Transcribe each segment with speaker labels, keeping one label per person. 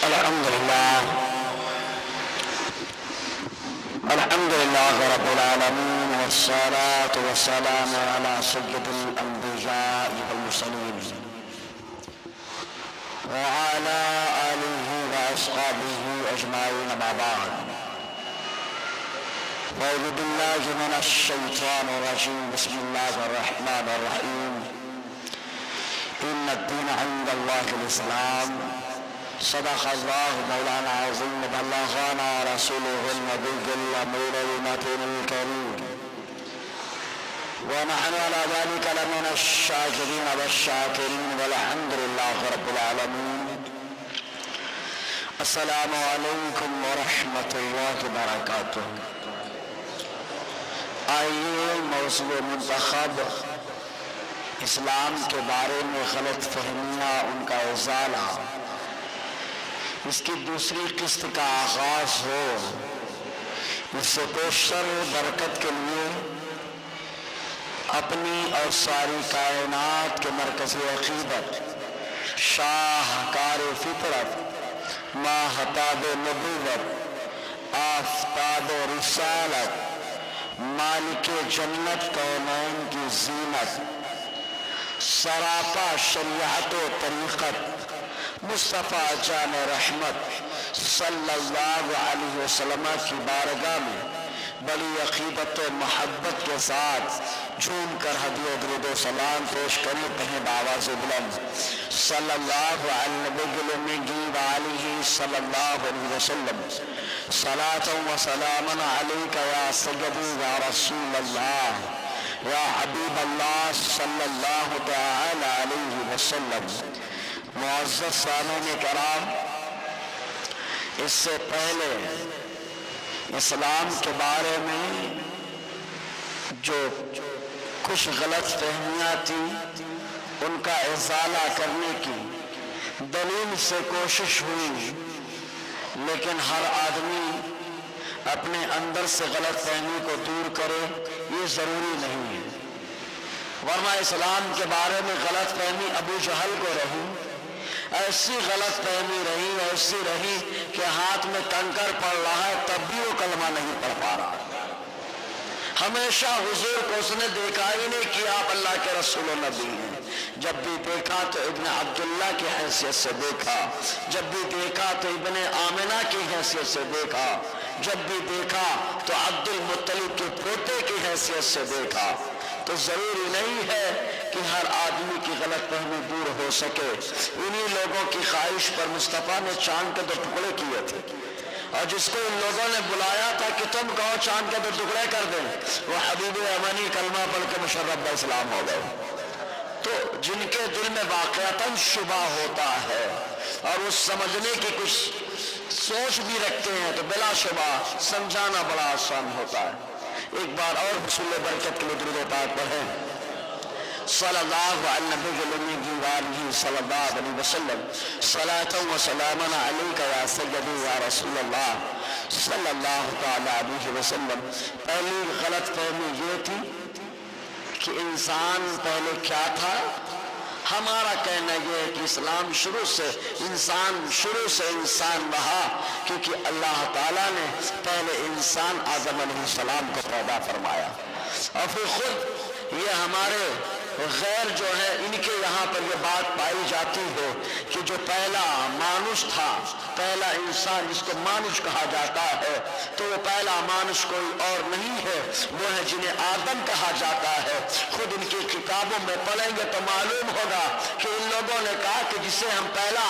Speaker 1: الحمد لله رب العالمين، والصلاة والسلام على سيد الأنبياء والمرسلين وعلى آله وأصحابه أجمعين، ما بعد. أعوذ بالله من الشيطان الرجيم، بسم الله الرحمن الرحيم. إن الدين عند الله الإسلام. صدق الله مولانا العظيم، بلغنا رسوله النبي الأمين المتين الكريم، ونحن على ذلك لمن الشاكرين والشاكرين، والحمد لله رب العالمين. السلام علیکم ورحمۃ اللہ وبرکاتہ. آئیے موضوع منتخب اسلام کے بارے میں غلط فہمیاں، ان کا ازالہ، اس کی دوسری قسط کا آغاز ہو. اس سے پیشتر برکت کے لیے اپنی اور ساری کائنات کے مرکز عقیدت، شاہکار فطرت، ماہتاب نبوت، آفتاب رسالت، مالک جنت کونین کی زینت، سراپا شریعت و طریقت، مصطفیٰ جان رحمت صلی اللہ علیہ وسلم کی بارگاہ میں بڑی عقیدت و محبت کے ساتھ جھوم کر ہدیہ درود و سلام پیش کریں، پڑھیں بآواز بلند صلی اللہ علیہ وآلہ صلی اللہ علیہ وسلم. صلاۃ و سلام علیک یا سیدی یا رسول اللہ یا حبیب اللہ صلی اللہ تعالی علیہ وسلم. معزز سامعین کرام، اس سے پہلے اسلام کے بارے میں جو کچھ غلط فہمیاں تھیں، ان کا ازالہ کرنے کی دلیل سے کوشش ہوئی، لیکن ہر آدمی اپنے اندر سے غلط فہمی کو دور کرے یہ ضروری نہیں ہے. ورنہ اسلام کے بارے میں غلط فہمی ابو جہل کو رہی، ایسی غلط فہمی رہی، ایسی رہی کہ ہاتھ میں کنکر پڑ رہا ہے تب بھی وہ کلمہ نہیں پڑھ پا رہا. ہمیشہ حضور کو اس نے دیکھا ہی نہیں کہ آپ اللہ کے رسول و نبی ہیں. جب بھی دیکھا تو ابن عبداللہ کی حیثیت سے دیکھا، جب بھی دیکھا تو ابن آمنہ کی حیثیت سے دیکھا، جب بھی دیکھا تو عبد المطلب کے پوتے کی حیثیت سے دیکھا. تو ضروری نہیں ہے کہ ہر آدمی کی غلط فہمی دور ہو سکے. انہی لوگوں کی خواہش پر مصطفیٰ نے چاند کے 2 ٹکڑے کیے تھے، اور جس کو ان لوگوں نے بلایا تھا کہ تم کہو چاند کے 2 ٹکڑے کر دیں، وہ حبیب امانی کلمہ پڑھ کے مشرف اسلام ہو گئے. تو جن کے دل میں واقعتاً شبہ ہوتا ہے اور وہ سمجھنے کی کچھ سوچ بھی رکھتے ہیں، تو بلا شبہ سمجھانا بڑا آسان ہوتا ہے. ایک بار اور حصول برکت کے لیے درود پاک پڑھیں صلی اللہ علیہ وآلہ صلی اللہ علیہ وسلم. صلاۃ و سلام علیک یا سیدی یا رسول اللہ صلی اللہ تعالی علیہ وسلم. پہلی غلط فہمی یہ تھی کہ انسان پہلے کیا تھا. ہمارا کہنا یہ ہے کہ اسلام شروع سے انسان رہا، کیونکہ اللہ تعالیٰ نے پہلے انسان آدم علیہ السلام کو پیدا فرمایا، اور پھر خود یہ ہمارے غیر جو ہے ان کے یہاں پر یہ بات پائی جاتی ہے کہ جو پہلا مانوس تھا، پہلا انسان جس کو مانوس کہا جاتا ہے، تو وہ پہلا مانوس کوئی اور نہیں ہے، وہ ہے جنہیں آدم کہا جاتا ہے. خود ان کی کتابوں میں پڑھیں گے تو معلوم ہوگا کہ ان لوگوں نے کہا کہ جسے ہم پہلا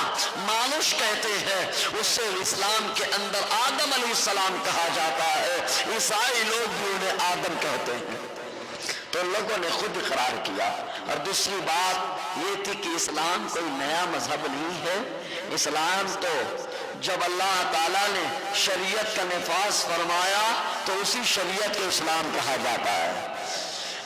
Speaker 1: مانوس کہتے ہیں اس سے اسلام کے اندر آدم علیہ السلام کہا جاتا ہے. عیسائی لوگ بھی انہیں آدم کہتے ہیں. تو لوگوں نے خود اقرار کیا. اور دوسری بات یہ تھی کہ اسلام کوئی نیا مذہب نہیں ہے. اسلام تو جب اللہ تعالیٰ نے شریعت کا نفاذ فرمایا تو اسی شریعت کو اسلام کہا جاتا ہے.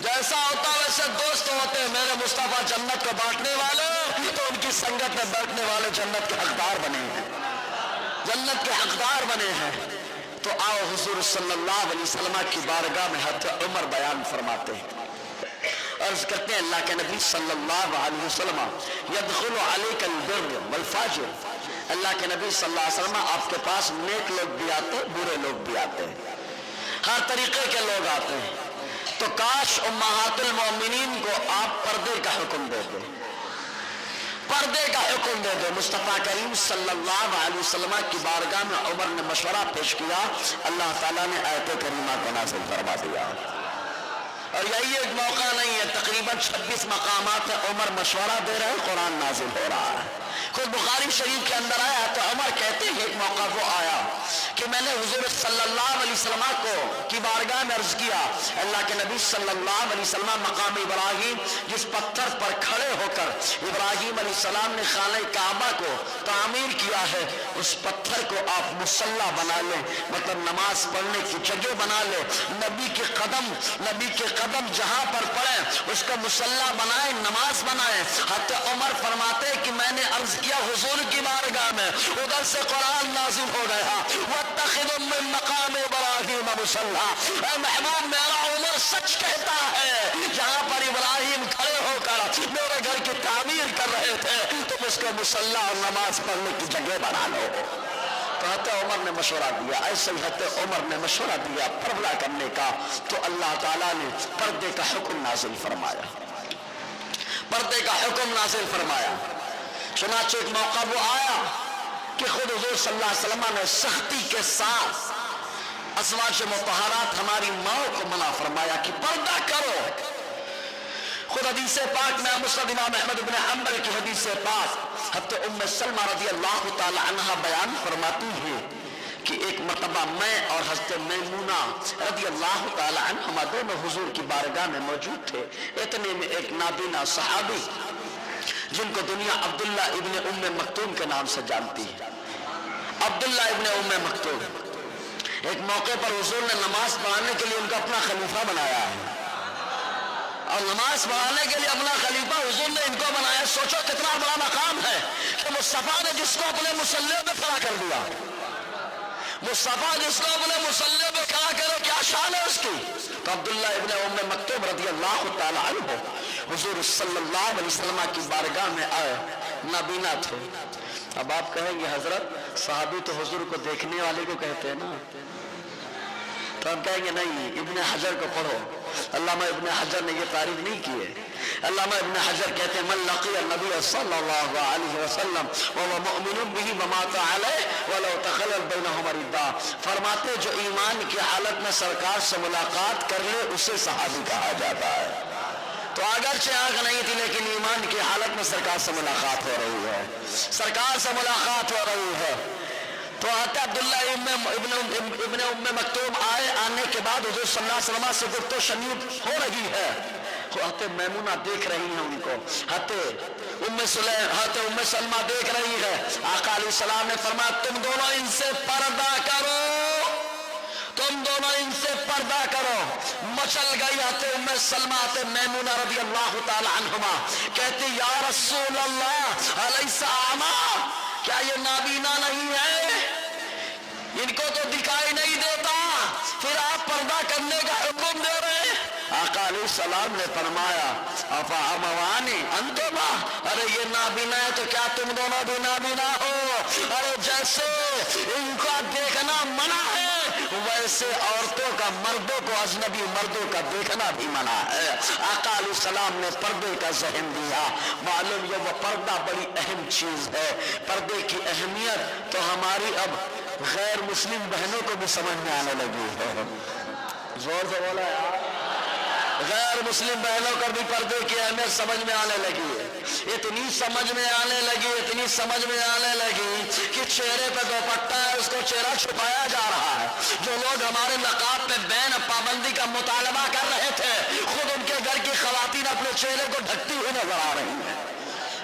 Speaker 1: جیسا ہوتا ویسے دوست ہوتے ہیں میرے مصطفیٰ جنت کو بانٹنے والے، تو ان کی سنگت میں بیٹھنے والے جنت کے حقدار بنے ہیں، جنت کے حقدار بنے ہیں۔ تو آؤ حضور صلی اللہ علیہ وسلم کی بارگاہ میں حضرت عمر بیان فرماتے ہیں، عرض کرتے ہیں اللہ کے نبی صلی اللہ علیہ وسلم یدخل علیک البر والفاجر، اللہ کے نبی صلی اللہ علیہ وسلم آپ کے پاس نیک لوگ بھی آتے ہیں، برے لوگ بھی آتے ہیں، ہر طریقے کے لوگ آتے ہیں۔ تو کاش امہات المومنین کو آپ پردے کا حکم دے دیں، پردے کا حکم دے دو۔ مصطفیٰ کریم صلی اللہ علیہ وسلم کی بارگاہ میں عمر نے مشورہ پیش کیا، اللہ تعالیٰ نے آیت کریمہ کو نازل فرما دیا۔ اور یہی ایک موقع نہیں ہے، تقریباً 26 مقامات ہیں، عمر مشورہ دے رہے ہیں، قرآن نازل ہو رہا ہے۔ خود بخاری شریف کے اندر آیا تو عمر کہتے ہیں ایک موقع وہ آیا کہ میں نے حضور صلی اللہ علیہ وسلم کو کی بارگاہ میں عرض کیا، اللہ کے نبی صلی اللہ علیہ وسلم مقام ابراہیم جس پتھر پر کھڑے ہو کر ابراہیم علیہ السلام نے خانہ کعبہ کو تعمیر کیا ہے، اس پتھر کو آپ مصلی بنا لیں، مطلب نماز پڑھنے کی جگہ بنا لیں، نبی کے قدم جہاں پر پڑیں اس کو مصلی بنائیں، نماز بنائیں۔ حضرت عمر فرماتے کہ میں نے عرض کیا حضور کی بارگاہ میں، ادھر سے قرآن نازل ہو گیا، وَاتَّخِذُوا مِن مَّقَامِ إِبْرَاهِيمَ مُصَلًّى، اے محبوب میرا عمر سچ کہتا ہے، جہاں پر ابراہیم کھڑے ہو کر میرے گھر کی تعمیر کر رہے تھے تم اس کو مصلی اور نماز پڑھنے کی جگہ بنا لو۔ تو حضرت عمر نے مشورہ دیا، ایسے ہی حضرت عمر نے مشورہ دیا پردہ کرنے کا، تو اللہ تعالیٰ نے پردے کا حکم نازل فرمایا، پردے کا حکم نازل فرمایا۔ چنانچہ ایک موقع وہ آیا کہ خود حضور صلی اللہ علیہ وسلم نے سختی کے ساتھ ازواج مطہرات ہماری ماؤں کو منع فرمایا کہ پردہ کرو۔ خود حدیث پاک میں مسند امام احمد بن حنبل کی حدیث پاک حضرت ام سلمہ رضی اللہ تعالی عنہا بیان فرماتی ہے کہ ایک مرتبہ میں اور حضرت میمونہ رضی اللہ تعالی عنہما دونوں حضور کی بارگاہ میں موجود تھے، اتنے میں ایک نابینا صحابی جن کو دنیا عبداللہ ابن ام مکتوم کے نام سے جانتی ہے، عبداللہ ابن ام مکتوم، ایک موقع پر حضور نے نماز پڑھانے کے لیے ان کا اپنا خلیفہ بنایا ہے، اور نماز پڑھانے کے لیے اپنا خلیفہ حضور نے ان کو بنایا۔ سوچو کتنا بڑا مقام ہے کہ مصطفیٰ نے جس کو اپنے مصلی پہ کھڑا کر دیا، مصطفیٰ جس کو اپنے مصلی پہ کھڑا کرے کیا شان ہے اس کی۔ تو عبداللہ ابن ام مکتوم رضی اللہ تعالی عنہ حضور صلی اللہ علیہ وسلم کی بارگاہ میں آئے، نابینا تھے۔ اب آپ کہیں گے حضرت صحابی تو حضور کو دیکھنے والے کو کہتے ہیں نا، تو ہم کہیں گے نہیں، ابن حجر کو پڑھو، علامہ ابن حجر نے یہ تعریف نہیں کی ہے۔ علامہ ابن حجر کہتے ہیں من لقی النبی صلی اللہ علیہ وسلم وهو مؤمن به ومات علیہ ولو تخلل بینہما رداء، فرماتے جو ایمان کی حالت میں سرکار سے ملاقات کر لے اسے صحابی کہا جاتا ہے۔ تو اگرچہ آنکھ نہیں تھی لیکن ایمان کی حالت میں سرکار سے ملاقات ہو رہی ہے، سرکار سے ملاقات ہو رہی ہے۔ تو حضرت عبداللہ ابن ام مکتوم آئے، آنے کے بعد حضور صلی اللہ علیہ وسلم سے گفت و شنید ہو رہی ہے، حضرت میمونہ دیکھ رہی ہیں ان کو، حضرت ام سلمہ دیکھ رہی ہے۔ آقا علیہ السلام نے فرمایا تم دونوں ان سے پردہ کرو، تم دونوں ان سے پردہ کرو۔ مچل گئی حضرت ام سلمہ حضرت میمونہ رضی اللہ تعالی عنہما، کہتی یا رسول اللہ الیس اعمی، کیا یہ نابینا نہیں ہے، ان کو تو دکھائی نہیں دیتا، پھر آپ پردہ کرنے کا حکم دے رہے ہیں۔ آقا علیہ السلام نے فرمایا افا اموانی انتما، ارے یہ نابینا ہے تو کیا تم دونوں بھی نابینا ہو؟ ارے جیسے ان کا دیکھنا منع ہے ویسے عورتوں کا مردوں کو، اجنبی مردوں کا دیکھنا بھی منع ہے۔ آقا علیہ السلام نے پردے کا ذہن دیا، معلوم یہ وہ پردہ بڑی اہم چیز ہے۔ پردے کی اہمیت تو ہماری اب غیر مسلم بہنوں کو بھی سمجھ میں آنے لگی ہے، زور سے بولا یار، غیر مسلم بہنوں کو بھی پردے کی اہمیت سمجھ میں آنے لگی ہے، اتنی سمجھ میں آنے لگی، اتنی سمجھ میں آنے لگی کہ چہرے پہ دوپٹہ ہے اس کو چہرہ چھپایا جا رہا ہے۔ جو لوگ ہمارے نقاب پہ بین پابندی کا مطالبہ کر رہے تھے، خود ان کے گھر کی خواتین اپنے چہرے کو ڈھکتی ہوئی نظر آ رہی ہیں،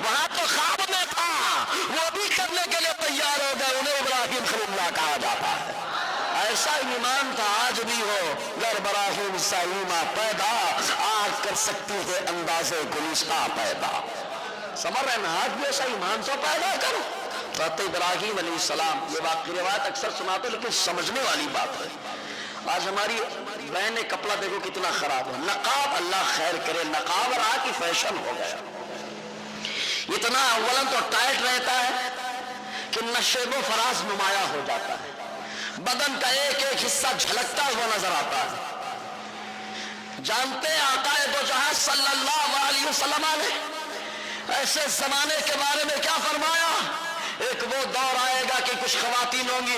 Speaker 1: وہاں تو خواب میں تھا، وہ بھی کرنے کے لیے تیار ہو گئے، انہیں ابراہیم خلیل اللہ کہا جاتا ہے۔ ایسا ایمان تھا، آج بھی ہو گر براہیم سا ایمان پیدا، آج کر سکتی ہے انداز گلستہ پیدا۔ سمجھ رہے ہیں؟ آج بھی ایسا ایمان تو پیدا کرو۔ حضرت ابراہیم علیہ السلام، یہ واقعی روایت اکثر سناتے لیکن سمجھنے والی بات ہے۔ آج ہماری بہنیں کپڑا دیکھو کتنا خراب ہے، نقاب اللہ خیر کرے، نقاب اور کی فیشن ہو گیا، اتنا اولاً تو ٹائٹ رہتا ہے کہ نشیب و فراز نمایاں ہو جاتا ہے، بدن کا ایک ایک حصہ جھلکتا ہوا نظر آتا ہے۔ جانتے ہیں آقا دو جہاں صلی اللہ علیہ وسلم نے ایسے زمانے کے بارے میں کیا فرمایا؟ ایک وہ دور آئے گا کہ کچھ خواتین ہوں گی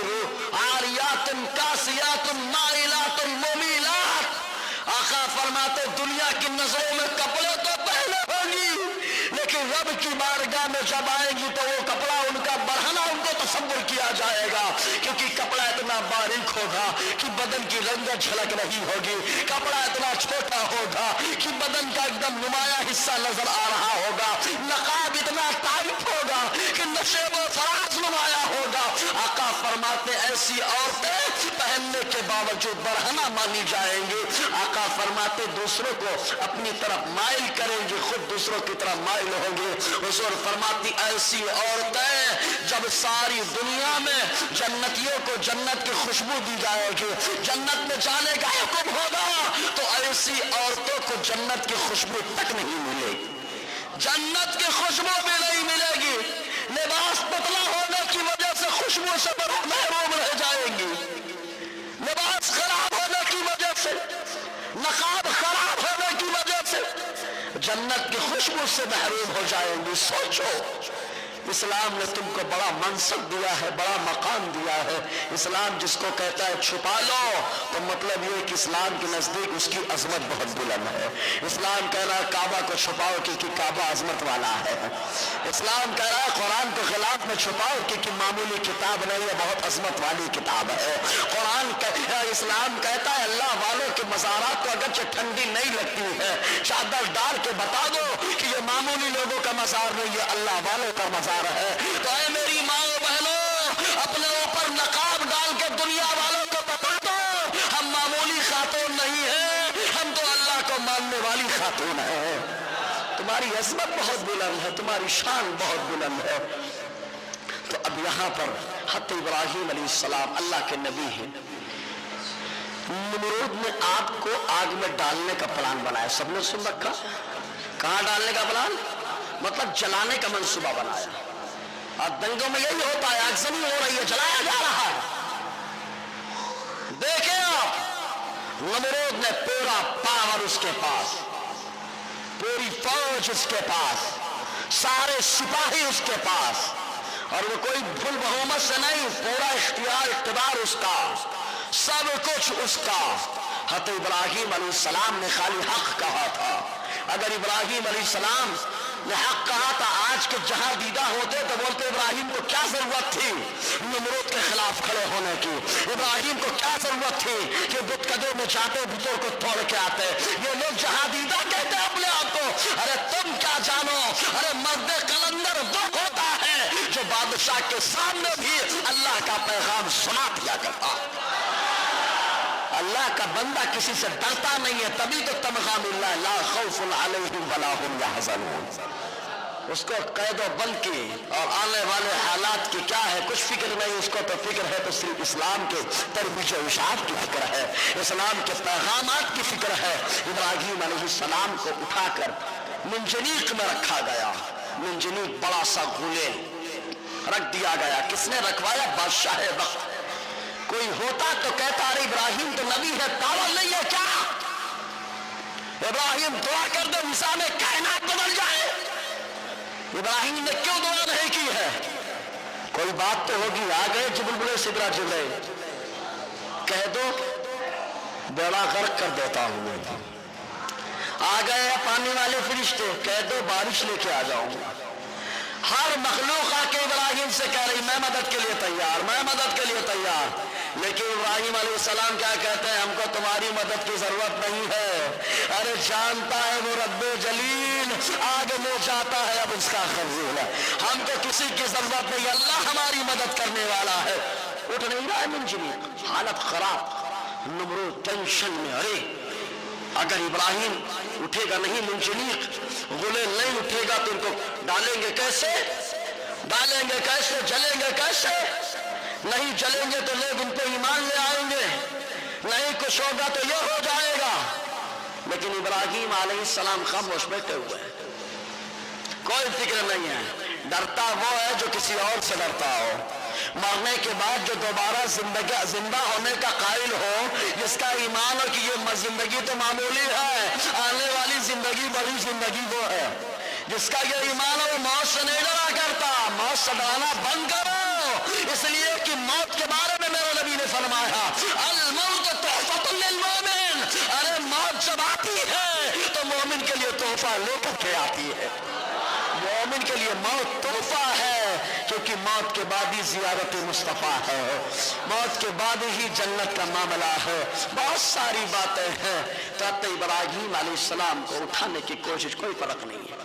Speaker 1: عاریات کاسیات مائلات ممیلات، آقا فرماتے دنیا کی نظروں میں کپڑے تو پہنے ہوں گی، لیکن رب کی بارگاہ میں جب آئیں گی تو وہ کپڑا ان کا بڑھنا ان کو تصور کیا جائے گا، کیونکہ کپڑا اتنا باریک ہوگا کہ بدن کی رنگت جھلک رہی ہوگی، کپڑا اتنا چھوٹا ہوگا کہ بدن کا ایک دم نمایاں حصہ نظر آ رہا ہوگا، نقاب اتنا ٹائٹ ہوگا کہ نشیب و فراز نمایاں ہوگا۔ آقا فرماتے ایسی عورتیں پہننے کے باوجود برہنہ مانی جائیں گی۔ آقا فرماتے دوسروں کو اپنی طرف مائل کریں گی، خود دوسروں کی طرف مائل ہوں گے۔ حضور فرماتی ایسی عورتیں جب ساری دنیا میں جنتیوں کو جنت کی خوشبو دی جائے گی، جنت میں جانے کا حکم ہوگا تو ایسی عورتوں کو جنت کی خوشبو تک نہیں ملے گی، جنت کی خوشبو بھی نہیں ملے گی، لباس پتلا ہونے کی وجہ سے خوشبو سے محروم رہ جائیں گی، لباس خراب ہونے کی وجہ سے، نقاب خراب ہونے کی وجہ سے جنت کی خوشبو سے محروم ہو جائیں گی۔ سوچو اسلام نے تم کو بڑا منصب دیا ہے، بڑا مقام دیا ہے۔ اسلام جس کو کہتا ہے چھپا لو تو مطلب یہ کہ اسلام کے نزدیک اس کی عظمت بہت بلند ہے۔ اسلام کہہ رہا ہے کعبہ کو چھپاؤ کیونکہ کعبہ عظمت والا ہے۔ اسلام کہہ رہا ہے قرآن کو غلاف میں چھپاؤ کیونکہ معمولی کتاب نہیں ہے، بہت عظمت والی کتاب ہے۔ اسلام کہتا ہے اللہ والوں کے مزارات کو اگرچہ ٹھنڈی نہیں لگتی ہے، چادر ڈال کے بتا دو کہ یہ معمولی لوگوں کا مزار نہیں، یہ اللہ والوں کا مزار ہے۔ تو اے میری ماں و بہنوں، اپنے اوپر نقاب ڈال کے دنیا والوں کو بتا دو ہم معمولی خاتون نہیں ہیں، ہم تو اللہ کو ماننے والی خاتون ہیں۔ تمہاری عظمت بہت بلند ہے، تمہاری شان بہت بلند ہے۔ تو اب یہاں پر حضرت ابراہیم علیہ السلام اللہ کے نبی ہیں، نمرود نے آپ کو آگ میں ڈالنے کا پلان بنایا، سب نے سن رکھا؟ کہاں ڈالنے کا پلان؟ مطلب جلانے کا منصوبہ بنایا۔ اور دنگوں میں یہی ہوتا ہے، آگزنی ہو رہی ہے، جلایا جا رہا ہے۔ دیکھیں آپ، نمرود نے پورا پاور اس کے پاس، پوری فوج اس کے پاس، سارے سپاہی اس کے پاس، اور وہ کوئی بھول بہومت سے نہیں، پورا اختیار اقتدار اس کا، سب کچھ اس کا۔ حضرت ابراہیم علیہ السلام نے خالی حق کہا تھا۔ اگر ابراہیم علیہ السلام نے حق کہا تھا، آج کے جہاں دیدہ ہوتے تو بولتے ابراہیم کو کیا ضرورت تھی نمرود کے خلاف کھڑے ہونے کی، ابراہیم کو کیا ضرورت تھی کہ بت قدوں میں جاتے بتوں کو توڑ کے آتے۔ یہ لوگ جہاں دیدہ کہتے ہیں اپنے آپ کو، ارے تم کیا جانو، ارے مرد قلندر وہ ہوتا ہے جو بادشاہ کے سامنے بھی اللہ کا پیغام سنا دیا کرتا۔ اللہ کا بندہ کسی سے ڈرتا نہیں ہے، تبھی تو تمغہ مل رہا ہے، لا خوف علیہم ولا هم یحزنون۔ اس کو قید و بند کی اور آنے والے حالات کی کیا ہے کچھ فکر نہیں، اس کو تو فکر ہے تو صرف اسلام کے ترویج و ارشاد کی فکر ہے، اسلام کے پیغامات کی فکر ہے۔ ابراہیم علیہ السلام کو اٹھا کر منجنیق میں رکھا گیا، منجنیق بڑا سا غلیل رکھ دیا گیا۔ کس نے رکھوایا؟ بادشاہ وقت۔ کوئی ہوتا تو کہتا ارے ابراہیم تو نبی ہے، پاور نہیں ہے کیا؟ ابراہیم دعا کر دے نظام کائنات بدل جائے۔ ابراہیم نے کیوں دعا نہیں کی ہے؟ کوئی بات تو ہوگی۔ آ گئے جبل سدرا جبریل، کہہ دو بیڑا غرق کر دیتا ہوں میں۔ آ گئے پانی والے فرشتے، کہہ دو بارش لے کے آ جاؤں گا۔ ہر مخلوق آ کے ابراہیم سے کہہ رہی میں مدد کے لیے تیار، میں مدد کے لیے تیار، لیکن ابراہیم علیہ السلام کیا کہتے ہیں؟ ہم کو تمہاری مدد کی ضرورت نہیں ہے۔ ارے جانتا ہے وہ رب جلیل دین آگے لے جاتا ہے اب اس کا قبول ہے. ہم کو کسی کی ضرورت نہیں, اللہ ہماری مدد کرنے والا ہے. اٹھ نہیں رہا ہے منجنیق, حالت خراب, نمرود ٹینشن میں. ارے اگر ابراہیم اٹھے گا نہیں منجنیق, غلے نہیں اٹھے گا تو ان کو ڈالیں گے کیسے, جلیں گے کیسے؟ نہیں جلیں گے تو لوگ ان کو ایمان لے آئیں گے, نہیں کچھ ہوگا تو یہ ہو جائے گا. لیکن ابراہیم علیہ السلام خاموش بیٹھے ہوئے ہیں, کوئی فکر نہیں ہے. ڈرتا وہ ہے جو کسی اور سے ڈرتا ہو, مرنے کے بعد جو دوبارہ زندہ ہونے کا قائل ہو, جس کا ایمان ہو کہ یہ زندگی تو معمولی ہے, آنے والی زندگی بڑی زندگی وہ ہے. جس کا یہ ایمان ہو موت سے نہیں ڈرا کرتا. موت سے ڈرانا بند کرو, اس لیے کہ موت کے بارے میں میرے نبی نے فرمایا الموت تحفۃ للمؤمن. ارے موت جب آتی ہے تو مومن کے لیے تحفہ لے کر کے آتی ہے. مومن کے لیے موت تحفہ ہے, کیونکہ موت کے بعد ہی زیارت مصطفیٰ ہے, موت کے بعد ہی جنت کا معاملہ ہے. بہت ساری باتیں ہیں. تو ابراہیم علیہ السلام کو اٹھانے کی کوشش, کوئی فرق نہیں ہے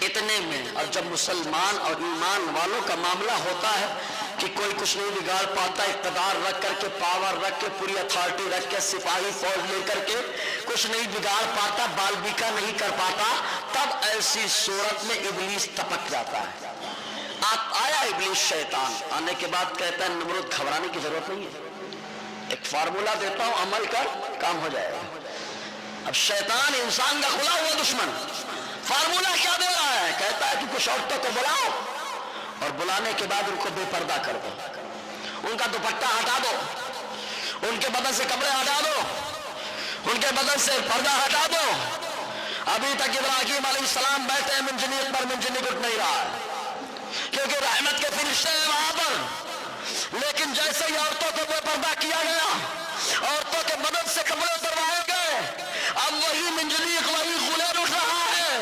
Speaker 1: اتنے میں. اور جب مسلمان اور ایمان والوں کا معاملہ ہوتا ہے کہ کوئی کچھ نہیں بگاڑ پاتا, اقتدار رکھ کر کے, پاور رکھ کے, پوری اتھارٹی رکھ کے, سپاہی فوج لے کر کے کچھ نہیں بگاڑ پاتا, بال بیکا نہیں کر پاتا, تب ایسی صورت میں ابلیس ٹپک جاتا ہے. آیا ابلیس شیطان, آنے کے بعد کہتا ہے نمرود گھبرانے کی ضرورت نہیں ہے, ایک فارمولا دیتا ہوں عمل کر, کام ہو جائے گا. اب شیطان انسان کا کھلا ہوا دشمن فارمولا کیا دے رہا ہے, کہتا ہے کہ کچھ عورتوں کو بلاؤ اور بلانے کے بعد ان کو بے پردہ کر دو, ان کا دوپٹہ ہٹا دو, ان کے بدن سے کپڑے ہٹا دو, ان کے بدن سے پردہ ہٹا دو. ابھی تک ابراہیم علیہ السلام بیٹھے ہیں منجنیق پر, منجنیق اٹھ نہیں رہا ہے کیونکہ رحمت کے فرشتے ہیں وہاں پر. لیکن جیسے ہی عورتوں کو بے پردہ کیا گیا, عورتوں کے بدن سے کپڑے اتروائے گئے, اب وہی منجنیق, وہی غلیر اٹھ رہا ہے,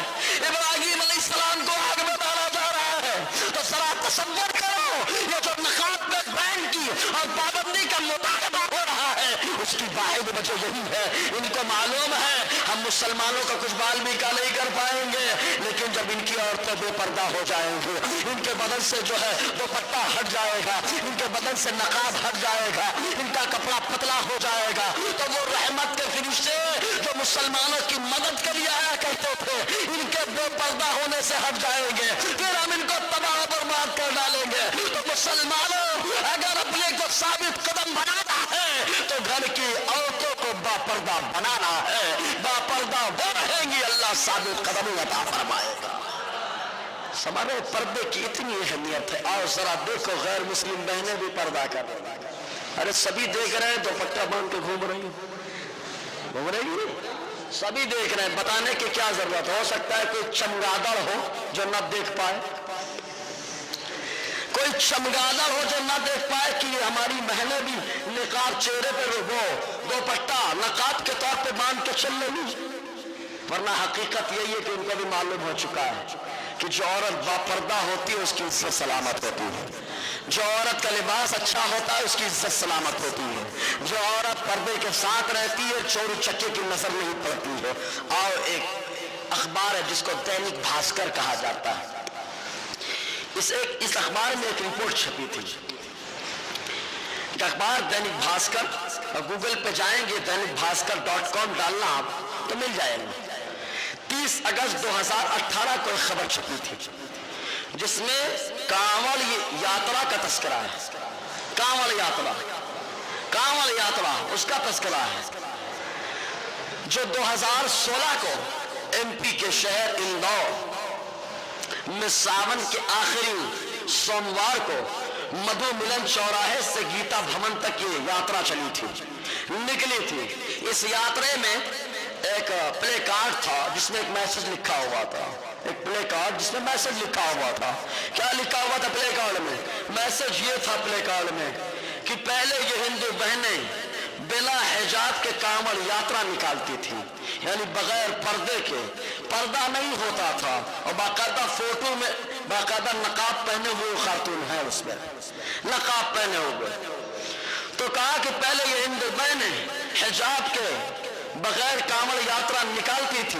Speaker 1: ابراہیم علیہ السلام کو آگ میں ڈالا جا رہا ہے. تو ذرا تصور کرو, یہ جو نقاب میں بین کی اور پابندی کا مطالبہ ہو رہا ہے, اس کی واحد وجہ یہی ہے. ان کو معلوم ہے ہم مسلمانوں کا کچھ بال بیکا نہیں کر پائیں گے, لیکن جب ان کی عورتیں بے پردہ ہو جائیں گے, ان کے بدن سے جو ہے دوپٹہ ہٹ جائے گا, ان کے بدن سے نقاب ہٹ جائے گا, ان کا کپڑا پتلا ہو جائے گا, تو وہ رحمت کے فرشتے جو مسلمانوں کی مدد کے لیے آیا کرتے تھے, ان کے بے پردہ ہونے سے ہٹ جائیں گے, پھر ہم ان کو تباہ برباد کر ڈالیں گے. تو مسلمانوں, اگر اپنے کو ثابت قدم بنانا ہے تو گھر کی عورتوں کو با پردہ بنانا ہے. با پردہ وہ رہیں گی, اللہ ثابت قدمی عطا فرمائے گا. ہمارے پردے کی اتنی اہمیت ہے. اور ذرا دیکھو غیر مسلم بہنیں بھی پردہ کر رہی ہیں. ارے سبھی دیکھ رہے ہیں, دوپٹہ باندھ کے گھوم رہی ہیں, سبھی دیکھ رہے ہیں. بتانے کی کیا ضرورت, ہو سکتا ہے کوئی چمگادڑ ہو جو نہ دیکھ پائے, کوئی چمگادڑ ہو جو نہ دیکھ پائے کہ ہماری بہنیں بھی نقاب چہرے پہ وہ دوپٹہ نقاب کے طور پہ باندھ کے چل رہی. ورنہ حقیقت یہی ہے کہ ان کو بھی معلوم ہو چکا ہے کہ جو عورت باپردہ ہوتی ہے اس کی عزت سلامت ہوتی ہے, جو عورت کا لباس اچھا ہوتا ہے اس کی عزت سلامت ہوتی ہے, جو عورت پردے کے ساتھ رہتی ہے چوری چکے کی نظر نہیں پڑتی ہے. اور ایک اخبار ہے جس کو دینک بھاسکر کہا جاتا ہے, اس اخبار میں ایک رپورٹ چھپی تھی. اخبار دینک بھاسکر, اور گوگل پہ جائیں گے dainikbhaskar.com ڈالنا آپ تو مل جائے گا. 30 اگست 2018 کو ایک خبر چھپی تھی جس میں کانوڑ یاترا کا تذکرہ ہے. کانوڑ یاترا اس کا تذکرہ ہے جو 2016 کو ایم پی کے شہر اندور میں ساون کے آخری سوموار کو مدھو ملن چوراہے سے گیتا بھون تک یہ یاترا چلی تھی, نکلی تھی. اس یاترے میں ایک پلے کارڈ تھا جس میں ایک میسج لکھا ہوا تھا, ایک پلے کارڈ جس میں میسج لکھا ہوا تھا. کیا لکھا ہوا تھا پلے کارڈ میں؟ میسج یہ تھا پلے کارڈ میں کہ پہلے یہ ہندو بہنیں بلا حجاب کے کانوڑ یاترا نکالتی تھی, یعنی بغیر پردے کے, پردہ نہیں ہوتا تھا, اور باقاعدہ فوٹو میں باقاعدہ نقاب پہنے ہوئے خاتون ہے, اس میں نقاب پہنے ہوئے. تو کہا کہ پہلے یہ ہندو بہنیں حجاب کے بغیر کانوڑ یاترا نکالتی تھی,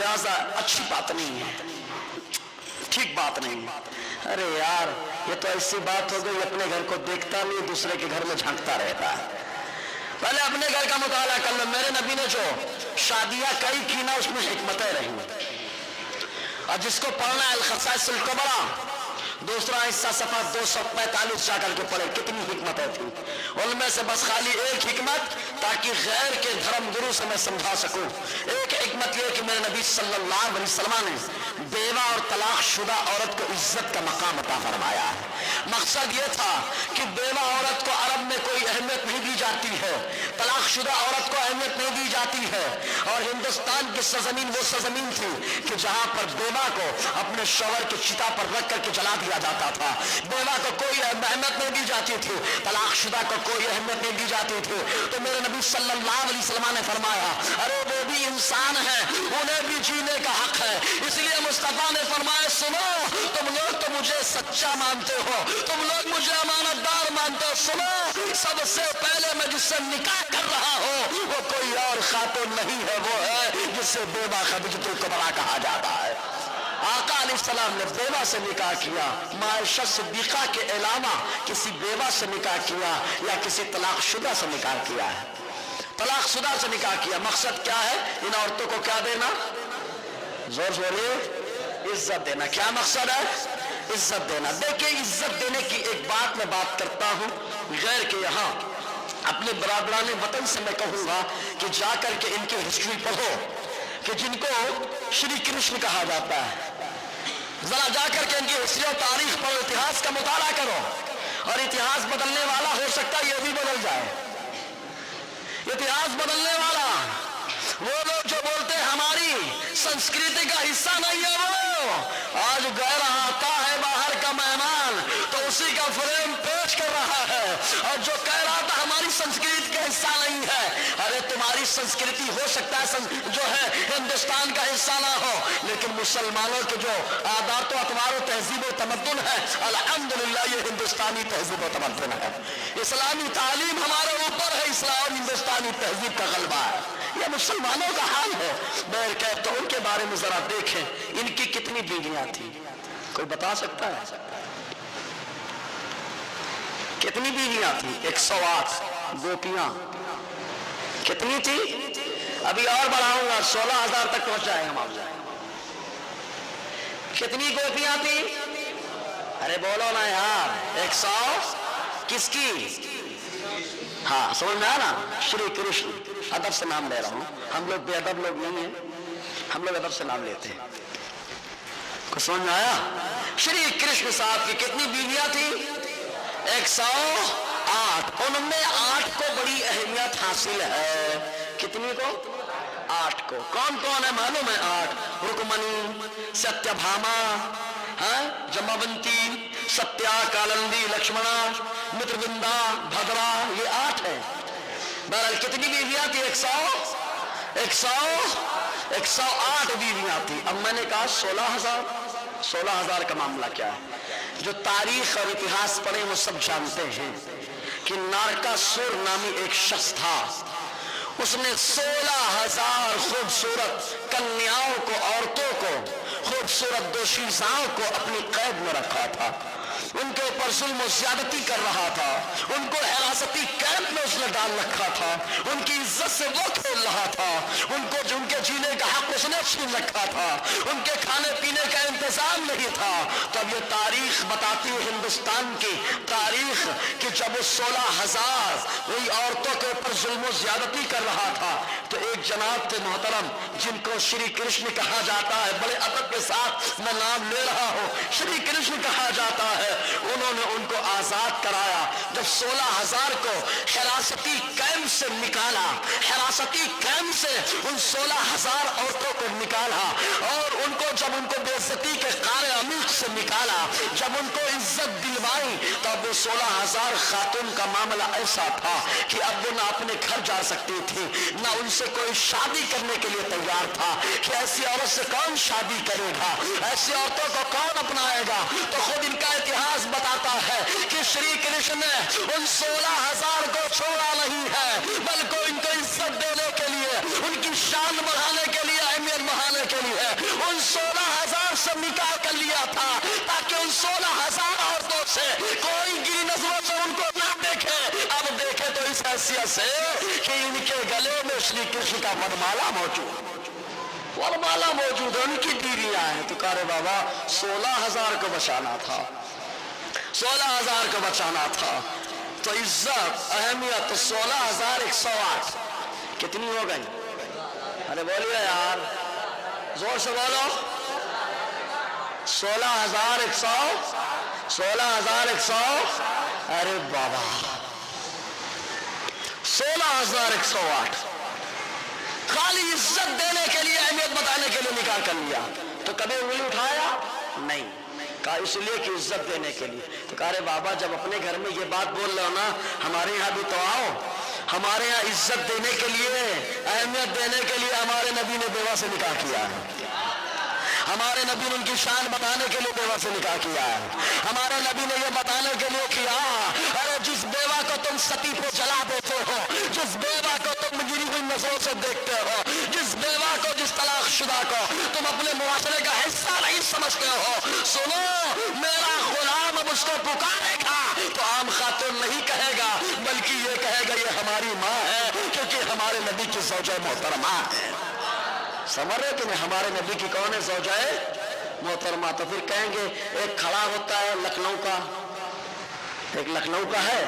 Speaker 1: لہذا اچھی بات نہیں ہے، ٹھیک بات نہیں ہے۔ ارے یار یہ تو ایسی بات ہو گئی، اپنے گھر کو دیکھتا نہیں، دوسرے کے گھر میں جھانکتا رہتا ہے۔ پہلے اپنے گھر کا مطالعہ کر لو۔ میرے نبی نے جو شادیاں کئی کی نا، اس میں حکمتیں رہی، اور جس کو پڑھنا ہے الخصائص الکبریٰ دوسرا حصہ صفحہ 245 جا کر کے پڑھے، کتنی حکمتیں تھیں۔ ان میں سے بس خالی ایک حکمت، تاکہ غیر کے دھرم گرو سے میں سمجھا سکوں، ایک حکمت یہ کہ میرے نبی صلی اللہ علیہ وسلم نے بیوہ اور طلاق شدہ عورت کو عزت کا مقام عطا فرمایا ہے۔ مقصد یہ تھا کہ بیوہ عورت کو عرب میں کوئی اہمیت نہیں دی جاتی ہے، طلاق شدہ عورت کو اہمیت نہیں دی جاتی ہے، اور ہندوستان کی سرزمین وہ سرزمین تھی کہ جہاں پر بیوہ کو اپنے شوہر کی چتا پر رکھ کر کے جلا دیا جاتا تھا۔ بیوہ کو کوئی اہمیت نہیں دی جاتی تھی، طلاق شدہ کو کوئی اہمیت نہیں دی جاتی تھی۔ تو میرے نبی صلی اللہ علیہ وسلم نے فرمایا ارے وہ بھی انسان ہیں، انہیں بھی جینے کا حق ہے۔ اس لیے مصطفیٰ نے فرمایا سنو، تم لوگ تو مجھے سچا مانتے ہو، تم لوگ مجھے امانت دار مانتے ہو، سنو سب سے پہلے میں جس سے نکاح کر رہا ہوں وہ کوئی اور خاتون نہیں ہے، وہ ہے جس سے بیوہ خدیجہ الکبریٰ کہا جاتا ہے۔ آقا علیہ السلام نے بیوہ سے نکاح کیا، عائشہ صدیقہ کے علاوہ کسی بیوہ سے نکاح کیا یا کسی طلاق شدہ سے نکاح کیا ہے؟ طلاق شدہ سے نکاح کیا۔ مقصد کیا ہے؟ ان عورتوں کو کیا دینا؟ زور زوریے، عزت دینا۔ کیا مقصد ہے؟ عزت دینا۔ دیکھیں عزت دینے کی ایک بات میں بات کرتا ہوں، غیر کے یہاں اپنے برادران وطن سے میں کہوں گا کہ جا کر کے ان کی ہسٹری پڑھو، کہ جن کو شری کرشن کہا جاتا ہے، ذرا جا کر کے ان کی ہسٹری اور تاریخ پڑھو، اتہاس کا مطالعہ کرو، اور اتہاس بدلنے والا ہو سکتا ہے یہ بھی بدل جائے۔ اتہاس بدلنے والا وہ لوگ جو بولتے ہیں ہماری سنسکرتی کا حصہ نہیں ہے، وہ آج غیر آتا ہے باہر کا مہمان تو اسی کا فریم پیش کر رہا ہے، اور جو کہہ رہا تھا ہماری سنسکرتی کا حصہ نہیں ہے، ارے تمہاری سنسکرتی ہو سکتا ہے جو ہے ہندوستان کا حصہ نہ ہو، لیکن مسلمانوں کے جو عادات و اطوار و تہذیب و تمدن ہے الحمدللہ یہ ہندوستانی تہذیب و تمدن ہے۔ اسلامی تعلیم ہمارے اوپر ہے، اسلام اور ہندوستانی تہذیب کا غلبہ ہے، یہ مسلمانوں کا حال ہے۔ بہرکیف تو ان کے بارے میں ذرا دیکھیں، ان کی کتنی بیویاں تھیں، کوئی بتا سکتا ہے؟ کتنی بیویاں تھیں؟ 108 گوپیاں۔ کتنی تھی؟ ابھی اور بڑھاؤں گا، 16,000 تک پہنچ جائے گا معاملہ۔ کتنی گوپیاں تھیں؟ ارے بولو نا یار، 100 کس کی؟ ہاں سمجھ میں آیا نا؟ شری کرشن، ادب سے نام لے رہا ہوں، ہم لوگ بے ادب لوگ نہیں ہیں، ہم لوگ ادب سے نام لیتے ہیں۔ کچھ سمجھ میں آیا؟ شری کرشن صاحب کی کتنی بیویاں تھیں؟ 108۔ ان میں 8 کو بڑی اہمیت حاصل ہے۔ کتنی کو؟ 8 کو۔ کون کون ہے معلوم ہے؟ 8 رکمنی، ستیہ بھاما، جماونتی، ستیا، کالندی، لکشمنا، متروندا، بھدرا، یہ 8 ہے۔ بہرحال کتنی بیویاں تھی؟ 108 بیویاں تھی۔ اب میں نے کہا 16,000 کا معاملہ کیا ہے؟ جو تاریخ اور اتہاس پڑھے وہ سب جانتے ہیں کہ نارکاسور نامی ایک شخص تھا، اس نے 16,000 خوبصورت کنیاؤں کو، عورتوں کو، خوبصورت دوشیزاؤں کو اپنی قید میں رکھا تھا، ان کے اوپر ظلم و زیادتی کر رہا تھا، ان کو حراستی کیمپ میں اس نے ڈال رکھا تھا، ان کی عزت سے وہ کھیل رہا تھا، ان کو ان کے جینے کا حق اس نے چھین رکھا تھا، ان کے کھانے پینے کا انتظام نہیں تھا۔ تب یہ تاریخ بتاتی ہے، ہندوستان کی تاریخ، کہ جب وہ 16,000 وہی عورتوں کے اوپر ظلم و زیادتی کر رہا تھا تو ایک جناب تھے محترم جن کو شری کرشن کہا جاتا ہے، بڑے ادب کے ساتھ میں نام لے رہا ہوں، شری کرشن کہا جاتا ہے، انہوں نے ان کو آزاد کرایا۔ جب 16,000 کو حراستی کیمپ سے نکالا، حراستی کیمپ سے ان 16,000 عورتوں کو نکالا، اور ان کو جب ان کو بے عزتی کے قعر عمیق سے نکالا، جب ان کو عزت دلوائی، تب وہ 16,000 خاتون کا معاملہ ایسا تھا کہ اب وہ نہ اپنے گھر جا سکتی تھی، نہ ان سے کوئی شادی کرنے کے لیے تیار تھا، کہ ایسی عورت سے کون شادی کرے گا، ایسی عورتوں کو کون اپنائے گا؟ تو خود ان کا اتہاس بتاتا ہے کہ شری کرشن نے ان 16,000 کو چھوڑا نہیں ہے، بلکہ ان کو عزت دینے کے لیے، ان کی شان بڑھانے کے لیے، اہمیت بڑھانے کے بولی ہے ان 16,000 سے نکاح کر لیا تھا تاکہ ان 16,000 عورتوں سے کوئی گری نظروں سے ان کو نہ دیکھے. اب دیکھے تو اس حیثیت سے کہ ان کے گلے میں شری کرشن کا ورمالا موجود ہے، ورمالا موجود ہے، ان کی بیویاں ہیں. تو کہا رے بابا 16,000 کو بچانا تھا، 16,000 کو بچانا تھا. تو عزت اہمیت 16,108 کتنی ہو گئی؟ ارے بولیے یار، زور سے بولو. 16,100 ارے بابا 16,108 خالی عزت دینے کے لیے، اہمیت بتانے کے لیے نکاح کر لیا. تو کبھی انگلی اٹھایا نہیں، کہا اس لیے کہ عزت دینے کے لیے. تو کہا رے بابا جب اپنے گھر میں یہ بات بول رہے ہو نا، ہمارے یہاں بھی تو آؤ. ہمارے یہاں عزت دینے کے لیے، اہمیت دینے کے لیے ہمارے نبی نے بیوہ سے نکاح کیا ہے. ہمارے نبی نے ان کی شان بتانے کے لیے بیوہ سے نکاح کیا ہے. ہمارے نبی نے یہ بتانے کے لیے کیا، ارے جس بیوہ کو تم ستی پہ جلا دیتے ہو، جس بیوہ کو تم گری ہوئی نظروں سے دیکھتے ہو، جس بیوہ کو، جس طلاق شدہ کو تم اپنے معاشرے کا حصہ نہیں سمجھتے ہو، سنو میرا غلام اب اس کو پکارے گا تو عام خاتون نہیں کہے گا، بلکہ یہ کہے گا یہ ہماری ماں ہے، کیونکہ ہمارے نبی کی زوجہ محترمہ ہے. سمجھ رہے کہ نہیں؟ ہمارے نبی کی کون ہے؟ زوجہ محترمہ. تو پھر کہیں گے ایک کھڑا ہوتا ہے لکھنؤ کا، ایک لکھنؤ کا ہے،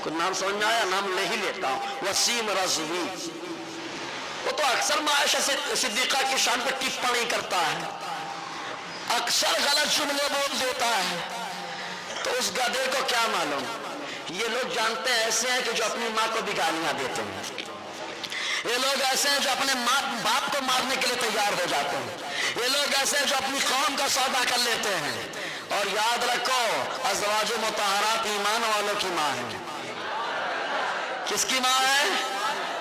Speaker 1: کچھ نام سمجھ میں آیا؟ نام لے ہی لیتا ہوں، وسیم رضوی. وہ تو اکثر عائشہ صدیقہ کی شان پہ ٹپڑی کرتا ہے، اکثر غلط جملے بول دیتا ہے. تو اس گدھے کو کیا معلوم؟ یہ لوگ جانتے ہیں ایسے ہیں کہ جو اپنی ماں کو بھی گالیاں دیتے ہیں، یہ لوگ ایسے ہیں جو اپنے ماں باپ کو مارنے کے لیے تیار ہو جاتے ہیں، یہ لوگ ایسے ہیں جو اپنی قوم کا سودا کر لیتے ہیں. اور یاد رکھو ازواج مطہرات ایمان والوں کی ماں ہے. کس کی ماں ہے؟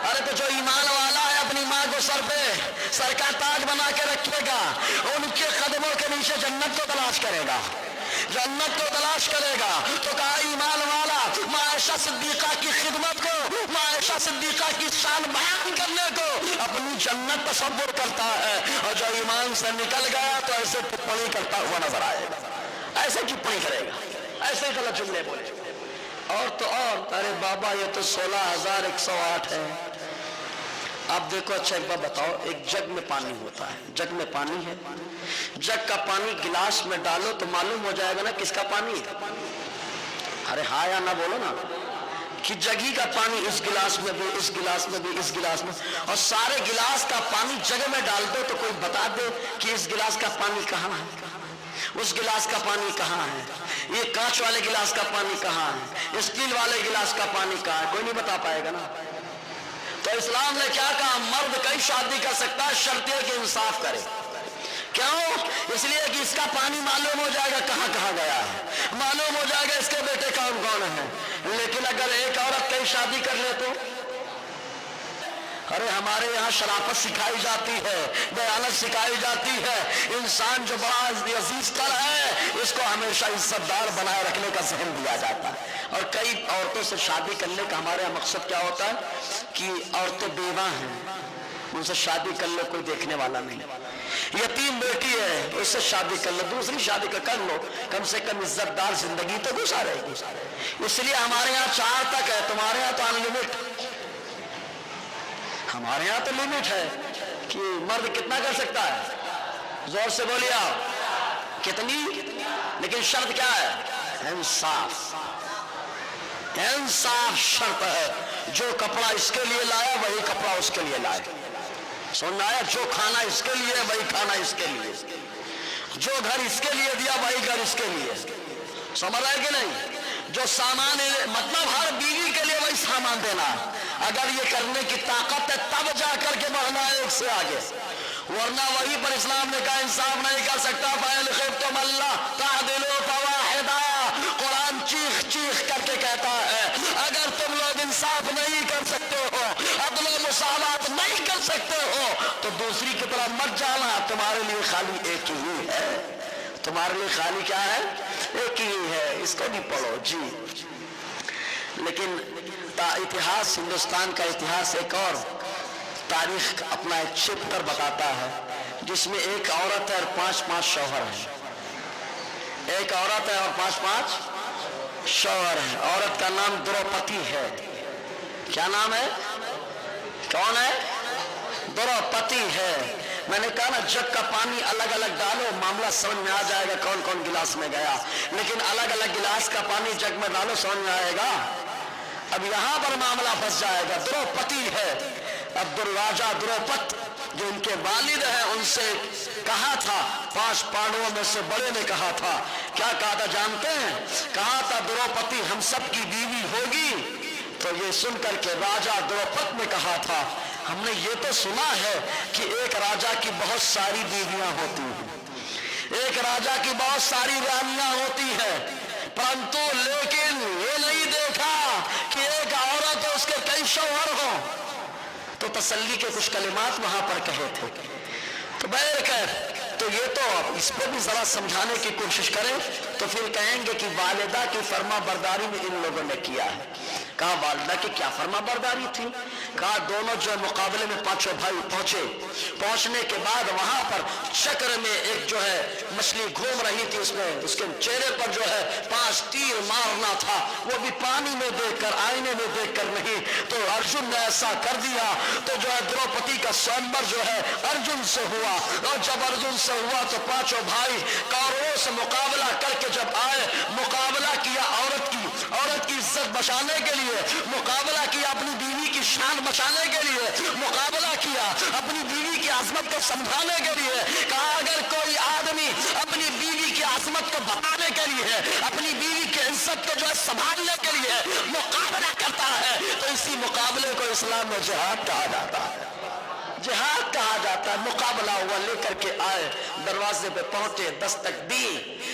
Speaker 1: ارے تو جو ایمان والا ہے اپنی ماں کو سر کا تاج بنا کے رکھے گا، ان کے قدموں کے نیچے جنت کو تلاش کرے گا، جنت کو تلاش کرے گا. تو کہا ایمان والا عائشہ صدیقہ کی خدمت کو، عائشہ صدیقہ کی شان بیان کرنے کو اپنی جنت تصور کرتا ہے، اور جو ایمان سے نکل گیا تو ایسے ٹپڑی کرتا ہوا نظر آئے گا، ایسے ٹپڑی کرے گا، ایسے غلط جملے بولے. اور تو اور ارے بابا یہ تو 16,108 ہے. آپ دیکھو اچھا ایک بات بتاؤ، ایک جگ میں پانی ہوتا ہے، جگ میں پانی ہے، جگ کا پانی گلاس میں ڈالو تو معلوم ہو جائے گا نا کس کا پانی ہے. ارے ہاں یا نہ بولو نا، کہ جگی کا پانی اس گلاس میں بھی، اس گلاس میں بھی، اس گلاس میں، اور سارے گلاس کا پانی جگ میں ڈال دو تو کوئی بتا دے کہ اس گلاس کا پانی کہاں ہے، اس گلاس کا پانی کہاں ہے، یہ کانچ والے گلاس کا پانی کہاں ہے، اسٹیل والے گلاس کا پانی کہاں ہے، کوئی نہیں بتا پائے گا نا. تو اسلام نے کیا کہا؟ مرد کئی شادی کر سکتا ہے شرط یہ کہ انصاف کرے. کیوں؟ اس لیے کہ اس کا پانی معلوم ہو جائے گا کہاں کہاں گیا ہے، معلوم ہو جائے گا اس کے بیٹے کون کون ہیں. لیکن اگر ایک عورت کئی شادی کر لے تو ارے ہمارے یہاں شرافت سکھائی جاتی ہے، دیانت سکھائی جاتی ہے. انسان جو بڑا عزیز تر ہے اس کو ہمیشہ عزت دار بنائے رکھنے کا ذہن دیا جاتا ہے. اور کئی عورتوں سے شادی کرنے کا ہمارے یہاں مقصد کیا ہوتا ہے کہ عورتیں بیوہ ہیں، ان سے شادی کر لو، کوئی دیکھنے والا نہیں. یتیم بیٹی ہے اس سے شادی کر لو، دوسری شادی کر لو، کم سے کم عزت دار زندگی تو گزارے گی. اس لیے ہمارے یہاں 4 تک ہے، تمہارے یہاں تو انلمٹ. ہمارے یہاں تو لمٹ ہے کہ مرد کتنا کر سکتا ہے، زور سے بولیے آپ کتنی. لیکن شرط کیا ہے؟ انصاف. انصاف شرط ہے. جو کپڑا اس کے لیے لایا وہی کپڑا اس کے لیے لائے. سننا ہے؟ جو کھانا اس کے لیے وہی کھانا اس کے لیے، جو گھر اس کے لیے دیا وہی گھر اس کے لیے. سمجھ رہے کہ نہیں؟ جو سامان مطلب ہر بیوی کے لیے وہی سامان دینا. اگر یہ کرنے کی طاقت ہے تب جا کر کے بڑھنا ہے ایک سے آگے، ورنہ وہی پر اسلام نے کہا انصاف نہیں کر سکتا. فَإِنْ خِفْتُمْ أَلَّا تَعْدِلُوا فَوَاحِدًا. قرآن چیخ چیخ کر کے کہتا ہے اگر تم لوگ انصاف نہیں کر سکتے ہو، عدل و مساوات نہیں کر سکتے ہو تو دوسری کی طرف مت جانا. تمہارے لیے خالی ایک ہی ہے، تمہارے لیے خالی کیا ہے؟ ایک ہی ہے. اس کو بھی پڑھو جی. لیکن اتہاس، ہندوستان کا اتہاس ایک اور تاریخ اپنا ایک چیپٹر بتاتا ہے جس میں ایک عورت ہے اور 5 شوہر ہیں. ایک عورت ہے اور 5 شوہر ہیں. عورت کا نام دروپتی ہے. کیا نام ہے؟ کون ہے؟ دروپتی ہے. میں نے کہا نا جگ کا پانی الگ الگ ڈالو معاملہ سمجھ میں آ جائے گا کون کون گلاس میں گیا، لیکن الگ الگ گلاس کا پانی جگ میں ڈالو سمجھ میں آئے گا؟ اب یہاں پر معاملہ پھنس جائے گا. دروپتی ہے. اب راجا دروپت جو ان کے والد ہیں ان سے کہا تھا، 5 پانڈووں میں سے بڑے نے کہا تھا، کیا کہا تھا جانتے ہیں؟ کہا تھا دروپتی ہم سب کی بیوی ہوگی. تو یہ سن کر کے راجا دروپت نے کہا تھا ہم نے یہ تو سنا ہے کہ ایک راجا کی بہت ساری بیویاں ہوتی ہیں، ایک راجا کی بہت ساری رانیاں ہوتی ہیں، پرنتو لیکن یہ نہیں دیکھا کہ ایک عورت اور اس کے کئی شوہر ہوں. تو تسلی کے کچھ کلمات وہاں پر کہے تھے. تو بہرکیف تو یہ تو اس پہ بھی ذرا سمجھانے کی کوشش کریں تو پھر کہیں گے کہ والدہ کی فرما برداری میں ان لوگوں نے کیا ہے. کہا والدہ کی کیا فرما برداری تھی؟ کہا دونوں جو مقابلے میں 5 بھائی پہنچے، پہنچنے کے بعد وہاں پر چکر میں ایک جو ہے مچھلی گھوم رہی تھی، اس میں اس کے چہرے پر جو ہے 5 تیر مارنا تھا، وہ بھی پانی میں دیکھ کر آئینے میں دیکھ کر نہیں. تو ارجن نے ایسا کر دیا تو جو ہے دروپتی کا سوئمبر جو ہے ارجن سے ہوا، اور جب ارجن سے ہوا تو 5 بھائی کوروں سے مقابلہ کر کے جب آئے، مقابلہ کیا عورت کی عزت بچانے کے لیے، مقابلہ کیا اپنی بیوی کی شان بچانے کے لیے، مقابلہ کیا اپنی بیوی کی عظمت کو سمجھانے کے لیے. کہا اگر کوئی آدمی اپنی بیوی کی عظمت کو بتانے کے لیے، اپنی بیوی کی عزت کو جو ہے سنبھالنے کے لیے مقابلہ کرتا ہے تو اسی مقابلے کو اسلام میں جہاد کہا جاتا ہے. جہاد کہا جاتا ہے. مقابلہ ہوا، لے کر کے آئے، دروازے پہ پہنچے، دستک دی.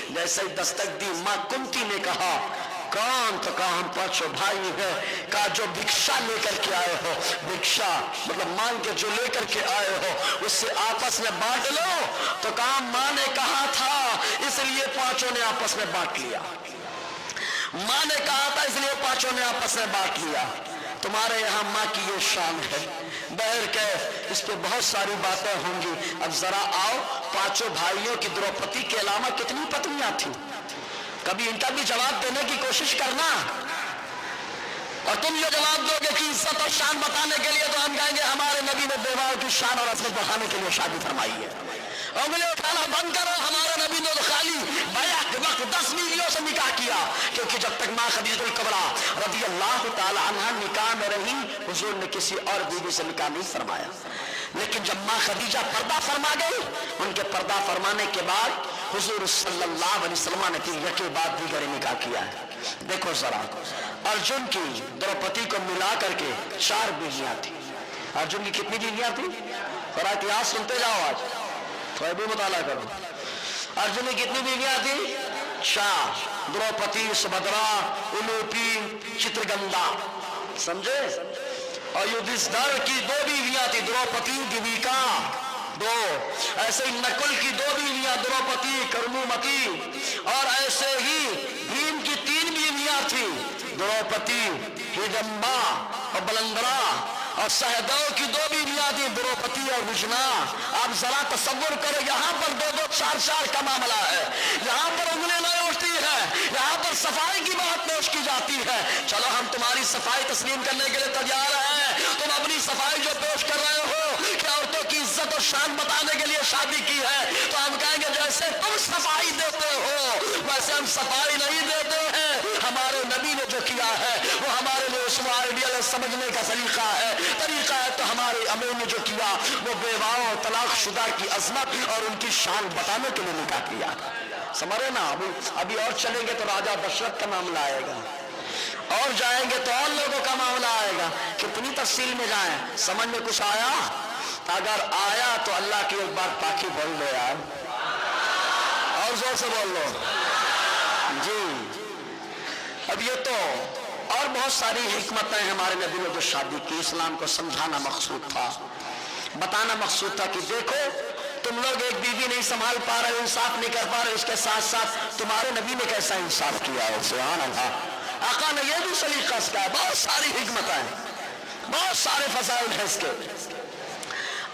Speaker 1: جیسے ہی دستک دی ماں کنتی نے کہا کون؟ تو کہا ہم 5 بھائی ہیں. کہا جو بھکشا لے کر کے آئے ہو، بھکشا مطلب مانگ کے جو لے کر کے آئے ہو اس سے آپس میں بانٹ لو. تو کہا ماں نے کہا تھا اس لیے 5 نے آپس میں بانٹ لیا. ماں نے کہا تھا اس لیے 5 نے آپس میں بانٹ لیا. تمہارے یہاں ماں کی یہ شان ہے. بہرکیف اس پہ بہت ساری باتیں ہوں گی. اب ذرا آؤ 5 بھائیوں کی دروپتی کے علاوہ کتنی پتنیاں تھیں؟ کبھی ان کا بھی جواب دینے کی کوشش کرنا. اور تم یہ جواب دو گے کہ عزت اور شان بتانے کے لیے تو ہم کہیں گے ہمارے نبی نے بیواؤں کی شان اور عظمت بڑھانے کے لیے شادی فرمائی ہے. انگلی اٹھانا بند کرو. ہمارے نبی نے تو خالی بیعت وقت 10 بیویوں سے نکاح کیا، کیونکہ جب تک ماں خدیجہ الکبریٰ رضی اللہ تعالی عنہا نکاح میں رہی حضور نے کسی اور بیوی سے نکاح نہیں فرمایا. لیکن جب ماں خدیجہ پردہ فرما گئی، ان کے پردہ فرمانے کے بعد حضور صلی اللہ علیہ وسلم نے یکے بعد دیگر نکاح کیا ہے. دیکھو ذرا ارجن کی دروپتی کو ملا کر کے 4 بیویاں تھیں. ارجن کی کتنی بیویاں تھیں؟ ذرا اتہاس سنتے جاؤ، آج تھوڑا بھی مطالعہ کرو. ارجن کی کتنی بیویاں تھیں؟ 4. دروپتی، سبھدرا، الوپی، چترگندا. سمجھے؟ اور یدھشٹھر کی 2 بیویاں تھی، دروپتی، دیویکا 2. ایسے ہی نکل کی 2 بیویاں، دروپتی، کرمومتی. اور ایسے ہی بھیم کی 3 بیویاں تھی، دروپتی، ہڈمبا اور بلندرا. اور سہدیو کی 2 بیویاں تھی، دروپتی اور وجنا. آپ ذرا تصور کرو یہاں پر 2-2 4-4 کا معاملہ ہے. یہاں پر انگلی نہیں اٹھتی ہے، یہاں پر صفائی کی بات پیش کی جاتی ہے. چلو ہم تمہاری صفائی تسلیم کرنے کے لیے تیار ہیں. تم اپنی صفائی جو پیش کر رہے ہو کہ عورتوں کی عزت اور شان بتانے کے لیے شادی کی ہے، تو ہم کہیں گے جیسے تم صفائی دیتے ہو ویسے ہم صفائی نہیں دیتے ہیں. ہمارے نبی نے جو کیا ہے وہ ہمارے لیے اس میں آئیڈیل سمجھنے کا طریقہ ہے. تو ہمارے امیر نے جو کیا وہ بیواؤں طلاق شدہ کی عظمت اور ان کی شان بتانے کے لیے نکاح کیا. سمجھے نا؟ ابھی اور چلیں گے تو راجا دشرت کا معاملہ آئے گا، اور جائیں گے تو اور لوگوں کا معاملہ آئے گا. کتنی تفصیل میں جائیں؟ سمجھ میں کچھ آیا؟ اگر آیا تو اللہ کی ایک بار پاکی بول لو یار، اور زور سے بول لو جی. اب یہ تو اور بہت ساری حکمتیں ہمارے نبی نے جو شادی کی، اسلام کو سمجھانا مقصود تھا، بتانا مقصود تھا کہ دیکھو تم لوگ ایک بیوی نہیں سنبھال پا رہے، انصاف نہیں کر پا رہے، اس کے ساتھ ساتھ تمہارے نبی نے کیسا انصاف کیا ہے. سبحان اللہ. آقا نے یہ بھی سلیقہ سکھایا. بہت ساری حکمتیں ہیں، بہت سارے فضائل ہیں اس کے.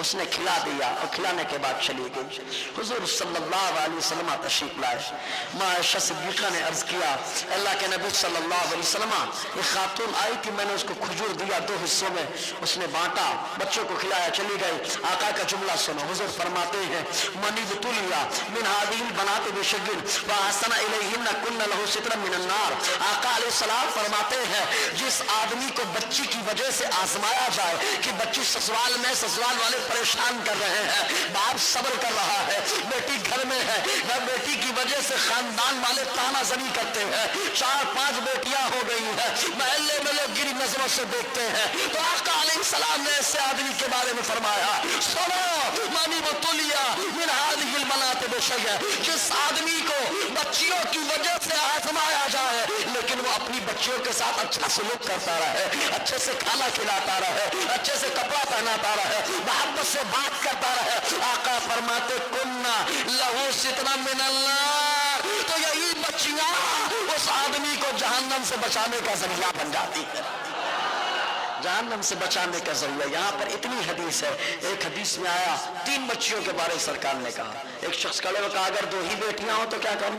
Speaker 1: اس نے کھلا دیا اور کھلانے کے بعد چلی گئی۔ حضور صلی اللہ علیہ وسلم تشریف لائے۔ ماں عائشہ صدیقہ نے عرض کیا اللہ کے نبی صلی اللہ علیہ وسلم ایک خاتون آئی تھی، میں نے اس کو کھجور دیا 2 حصوں میں، اس نے بانٹا، بچوں کو کھلایا، چلی گئی۔ آقا کا جملہ سنو، حضور فرماتے ہیں من ابتلیا من هذه البنات بشيء واحسن الیہن کن لہ سترا من النار۔ آقا علیہ السلام فرماتے ہیں جس آدمی کو بچی کی وجہ سے آزمایا جائے کہ بچی سسرال میں، سسرال والے پریشان کر رہے ہیں، باپ صبر کر رہا ہے، بیٹی گھر میں ہے، بیٹی کی وجہ سے خاندان والے تانا زنی کرتے ہیں، 4-5 بیٹیاں ہو گئی ہیں، محلے میں لوگ گری نظروں سے دیکھتے ہیں، تو آقا علیہ السلام نے ایسے آدمی کے بارے میں فرمایا سنو مانی بطلیا من هذه البنات بشيء، جس آدمی کو بچیوں کی وجہ سے آزمایا جائے لیکن وہ اپنی بچیوں کے ساتھ اچھا سلوک کرتا رہے، اچھے سے کھانا کھلاتا رہے، اچھے سے کپڑا پہناتا رہے، محبت سے بات کرتا رہے، آقا فرماتے کننا لہو سترا من النار، تو یہی بچیاں اس آدمی کو جہنم سے بچانے کا ذریعہ بن جاتی ہے، جہنم سے بچانے کا ذریعہ۔ یہاں پر اتنی حدیث ہے، ایک حدیث میں آیا 3 بچیوں کے بارے سرکار نے کہا، ایک شخص کھڑے ہو کہا اگر 2 ہی بیٹیاں ہوں تو کیا کروں؟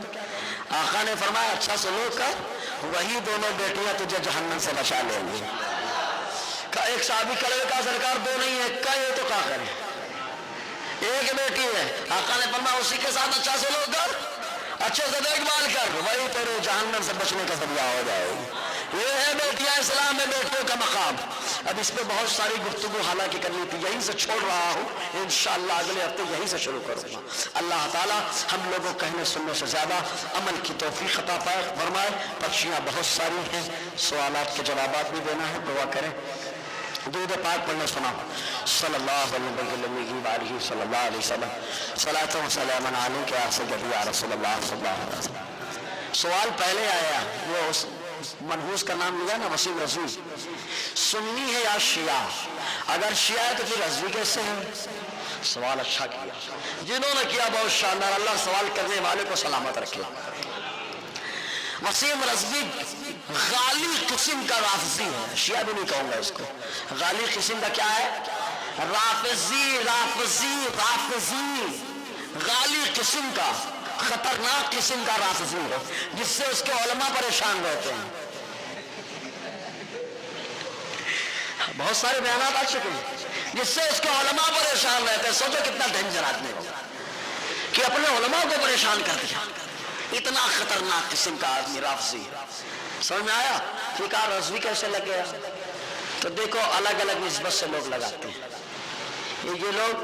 Speaker 1: آقا نے فرمایا اچھا سلوک کر، وہی دونوں بیٹیاں تجھے جہنم سے بچا لیں گی۔ ایک صحابی کھڑے ہو کہا سرکار 2 نہیں ہے، کہے تو کیا کریں؟ ایک بیٹی ہے، آقا نے فرمایا اسی کے ساتھ اچھا سلوک کر، اچھے سے دیکھ بھال کر، وہی تیرے جہنم سے بچنے کا ذریعہ ہو جائے گی۔ یہ ہے بیٹیاں اسلام میں بیٹیوں کا مقام۔ اب اس پہ بہت ساری گفتگو حالانکہ کرنی تھی، یہیں سے چھوڑ رہا ہوں، انشاءاللہ اگلے ہفتے یہیں سے شروع کروں گا۔ اللہ تعالیٰ ہم لوگوں کہنے سننے سے زیادہ عمل کی توفیق عطا فرمائے۔ پرچیاں بہت ساری ہیں، سوالات کے جوابات بھی دینا ہے، دعا کریں۔ درود پاک پڑھنا سنا صلی اللہ علیہ وسلم صلاۃ و سلام علیک یا سیدی یا رسول اللہ صلی اللہ علیہ وسلم۔ سوال پہلے آیا، وہ اس منحوس کا نام لیا نا، وسیم رضوی، سنی ہے یا شیعہ؟ اگر شیعہ ہے تو پھر رضوی کیسے ہے؟ سوال اچھا کیا جنہوں نے کیا، بہت شاندار، اللہ سوال کرنے والے کو سلامت رکھے۔ وسیم رضوی غالی قسم کا رافضی ہے، شیعہ بھی نہیں کہوں گا اس کو، غالی قسم کا کیا ہے؟ رافضی، رافضی، رافضی، غالی قسم کا، خطرناک قسم کا رافضی ہے، جس سے اس کے علماء پریشان رہتے ہیں۔ بہت سارے بیانات آ چکے ہیں جس سے اس کے علماء پریشان رہتے ہیں۔ سوچو کتنا ڈینجر آدمی ہو کہ اپنے علماء کو پریشان کر دیا، اتنا خطرناک قسم کا آدمی رافضی۔ سمجھ میں آیا کہ کہا رضوی کیسے لگ گیا؟ تو دیکھو الگ الگ نسبت سے لوگ لگاتے ہیں، یہ لوگ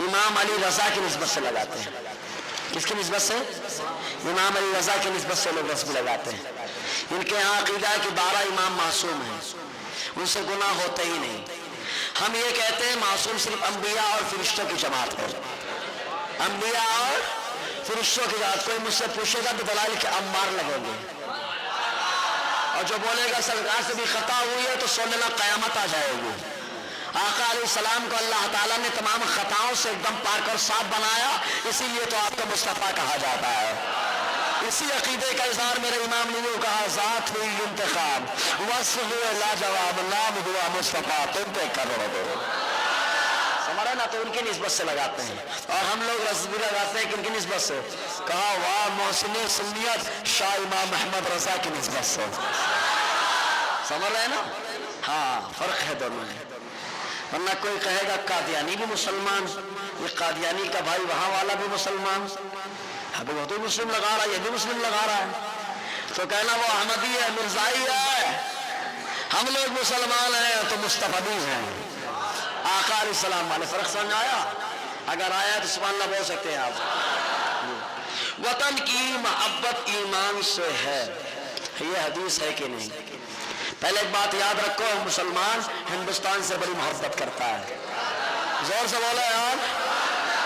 Speaker 1: امام علی رضا کی نسبت سے لگاتے ہیں۔ کس کی نسبت سے؟ امام علی رضا کی نسبت سے لوگ رضوی لگاتے ہیں۔ ان کے یہاں عقیدہ ہے کہ 12 امام معصوم ہیں، ان سے گناہ ہوتے ہی نہیں۔ ہم یہ کہتے ہیں معصوم صرف انبیاء اور فرشتوں کی جماعت ہے، انبیاء اور فرشتوں کی جماعت۔ کوئی مجھ سے پوچھے گا تو دلائل کے امار لگیں گے، اور جو بولے گا سرکار سے بھی خطا ہوئی ہے تو سننا قیامت آ جائے گی۔ آقا علیہ السلام کو اللہ تعالیٰ نے تمام خطاؤں سے ایک دم پاک اور صاف بنایا، اسی لیے تو آپ کا مصطفیٰ کہا جاتا ہے۔ اسی عقیدے کا اظہار میرے امام نے کہا، ذات ہوئی انتخاب، وصف ہوئے لاجواب، نام ہوا مصطفیٰ، تم پہ کرو دو۔ سمجھا نا؟ تو ان کی نسبت سے لگاتے ہیں، اور ہم لوگ رضوی لگاتے ہیں کہ ان کی نسبت سے۔ کہا واہ محسن سنیت شاہ امام محمد رضا کی نسبت سے۔ سمجھ رہے ہیں نا؟ ہاں فرق ہے دونوں میں۔ ورنہ کوئی کہے گا قادیانی بھی مسلمان، یہ قادیانی کا بھائی وہاں والا بھی مسلمان، ابھی وہ تو مسلم لگا رہا ہے، یہ بھی مسلم لگا رہا ہے، تو کہنا وہ احمدی ہے، مرزائی ہے، ہم لوگ مسلمان ہیں تو مستفیدی ہیں۔ آقا علیہ السلام والے فرق سمجھ آیا؟ اگر آیا تو سبحان اللہ بول سکتے ہیں آپ۔ وطن کی محبت ایمان سے ہے، یہ حدیث ہے کہ نہیں؟ پہلے ایک بات یاد رکھو، مسلمان ہندوستان سے بڑی محبت کرتا ہے۔ زور سے بولو یار،